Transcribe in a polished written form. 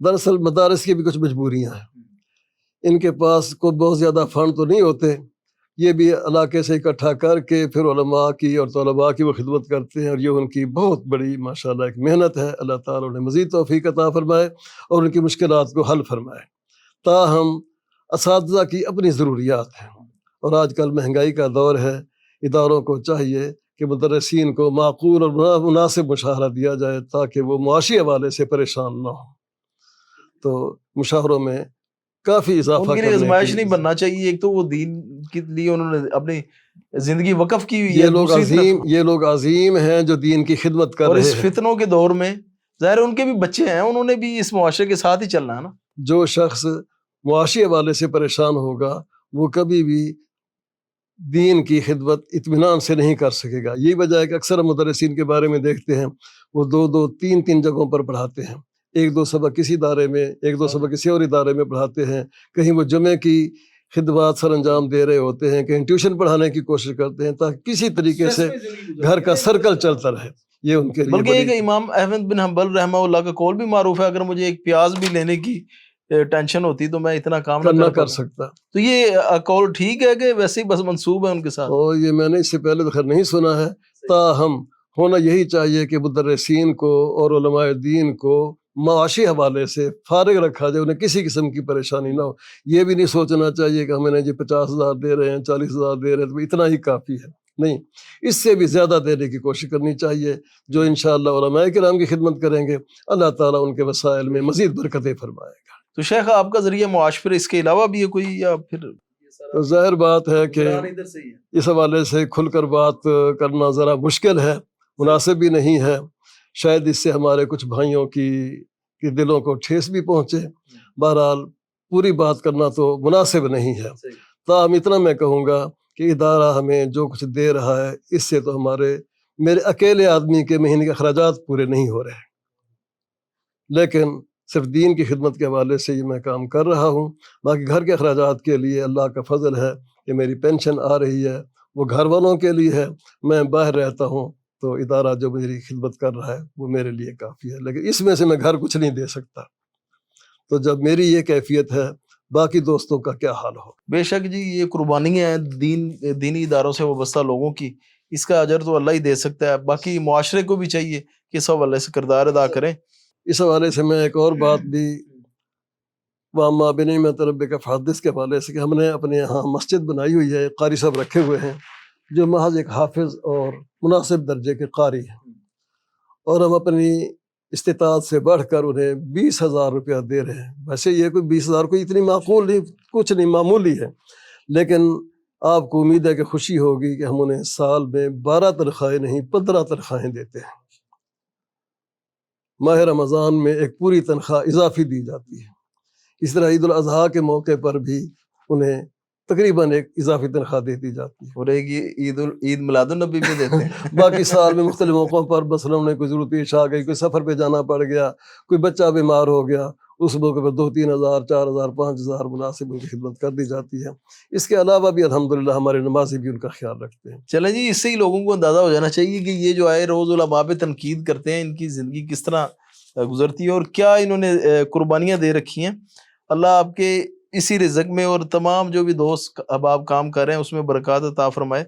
دراصل مدارس کی بھی کچھ مجبوریاں ہیں، ان کے پاس کوئی بہت زیادہ فنڈ تو نہیں ہوتے، یہ بھی علاقے سے اکٹھا کر کے پھر علماء کی اور طلباء کی وہ خدمت کرتے ہیں، اور یہ ان کی بہت بڑی ماشاءاللہ ایک محنت ہے۔ اللہ تعالیٰ انہیں مزید توفیق عطا فرمائے اور ان کی مشکلات کو حل فرمائے۔ تاہم اساتذہ کی اپنی ضروریات ہیں، اور آج کل مہنگائی کا دور ہے، اداروں کو چاہیے کہ مدرسین کو معقول اور مناسب مشاہرہ دیا جائے تاکہ وہ معاشی حوالے سے پریشان نہ ہوں۔ تو مشاہروں میں کافی اضافہ ان کے لیے کرنے آزمائش کی، نہیں بننا چاہیے، ایک تو وہ دین کے لیے انہوں نے اپنی زندگی وقف کی ہوئی ہے، یہ لوگ عظیم ہیں جو دین کی خدمت کر اور رہے اس ہیں۔ فتنوں کے دور میں ظاہر ہے ان کے بھی بچے ہیں، انہوں نے بھی اس معاشرے کے ساتھ ہی چلنا ہے نا۔ جو شخص معاشی حوالے سے پریشان ہوگا وہ کبھی بھی دین کی خدمت اطمینان سے نہیں کر سکے گا۔ یہی وجہ ہے کہ اکثر مدرسین کے بارے میں دیکھتے ہیں وہ 2 3 جگہوں پر پڑھاتے ہیں، 1 2 سبق کسی ادارے میں، 1 2 سبق کسی اور ادارے میں پڑھاتے ہیں، کہیں وہ جمعے کی خدمات سر انجام دے رہے ہوتے ہیں، کہیں ٹیوشن پڑھانے کی کوشش کرتے ہیں تاکہ کسی طریقے سے گھر کا سرکل چلتا رہے۔ یہ ان کے لیے بلکہ ایک امام احمد بن حنبل رحمہ اللہ کا قول بھی معروف ہے، اگر مجھے ایک پیاز بھی لینے کی ٹینشن ہوتی تو میں اتنا کام نہ کر سکتا۔ تو یہ قول ٹھیک ہے کہ ویسے ہی بس منسوب ہے ان کے ساتھ؟ اور یہ میں نے اس سے پہلے تو خیر نہیں سنا ہے، تاہم ہونا یہی چاہیے کہ مدرسین کو اور علماء دین کو معاشی حوالے سے فارغ رکھا جائے، انہیں کسی قسم کی پریشانی نہ ہو۔ یہ بھی نہیں سوچنا چاہیے کہ ہمیں جی 50,000 دے رہے ہیں، 40,000 دے رہے ہیں تو اتنا ہی کافی ہے، نہیں، اس سے بھی زیادہ دینے کی کوشش کرنی چاہیے، جو انشاءاللہ علماء کرام کی خدمت کریں گے اللہ تعالیٰ ان کے وسائل میں مزید برکتیں فرمائے گا۔ تو شیخ آپ کا ذریعہ معاش پر اس کے علاوہ بھی ہے کوئی، یا پھر تو ظاہر بات ہے کہ اس حوالے سے کھل کر بات کرنا ذرا مشکل ہے، مناسب بھی نہیں ہے، شاید اس سے ہمارے کچھ بھائیوں کی دلوں کو ٹھیس بھی پہنچے، بہرحال پوری بات کرنا تو مناسب نہیں ہے۔ تاہم اتنا میں کہوں گا کہ ادارہ ہمیں جو کچھ دے رہا ہے اس سے تو میرے اکیلے آدمی کے مہینے کے اخراجات پورے نہیں ہو رہے، لیکن صرف دین کی خدمت کے حوالے سے یہ میں کام کر رہا ہوں۔ باقی گھر کے اخراجات کے لیے اللہ کا فضل ہے کہ میری پینشن آ رہی ہے، وہ گھر والوں کے لیے ہے، میں باہر رہتا ہوں تو ادارہ جو میری خدمت کر رہا ہے وہ میرے لیے کافی ہے، لیکن اس میں سے میں گھر کچھ نہیں دے سکتا۔ تو جب میری یہ کیفیت ہے باقی دوستوں کا کیا حال ہو۔ بے شک جی، یہ قربانیاں ہیں دینی اداروں سے وابستہ لوگوں کی، اس کا اجر تو اللہ ہی دے سکتا ہے، باقی معاشرے کو بھی چاہیے کہ اس حوالے سے کردار ادا کریں۔ اس حوالے سے میں ایک اور بات بھی وَأَمَّا بِنِعْمَتِ رَبِّكَ فَحَدِّثْ کے حوالے سے کہ ہم نے اپنے یہاں مسجد بنائی ہوئی ہے، قاری صاحب رکھے ہوئے ہیں جو محض ایک حافظ اور مناسب درجے کے قاری ہیں، اور ہم اپنی استطاعت سے بڑھ کر انہیں 20,000 روپیہ دے رہے ہیں۔ ویسے یہ کوئی 20,000 کوئی اتنی معقول نہیں، کچھ نہیں، معمولی ہے، لیکن آپ کو امید ہے کہ خوشی ہوگی کہ ہم انہیں سال میں 12 تنخواہیں نہیں 15 تنخواہیں دیتے ہیں۔ ماہ رمضان میں ایک پوری تنخواہ اضافی دی جاتی ہے، اس طرح عید الاضحیٰ کے موقع پر بھی انہیں تقریباً ایک اضافی تنخواہ دے دی جاتی ہے، اور ایک عید میلاد النبی میں دیتے ہیں۔ باقی سال میں مختلف موقعوں پر مثلا انہیں کوئی ضرورت پیش آ گئی، کوئی سفر پہ جانا پڑ گیا، کوئی بچہ بیمار ہو گیا، اس موقع پر 2 3 ہزار 4 ہزار 5 ہزار مناسب ان کی خدمت کر دی جاتی ہے۔ اس کے علاوہ بھی الحمدللہ ہمارے نمازی بھی ان کا خیال رکھتے ہیں۔ چلیں جی، اس سے ہی لوگوں کو اندازہ ہو جانا چاہیے کہ یہ جو آئے روز علماء پہ تنقید کرتے ہیں، ان کی زندگی کس طرح گزرتی ہے اور کیا انہوں نے قربانیاں دے رکھی ہیں۔ اللہ آپ کے اسی رزق میں اور تمام جو بھی دوست احباب کام کر رہے ہیں اس میں برکات عطا فرمائے۔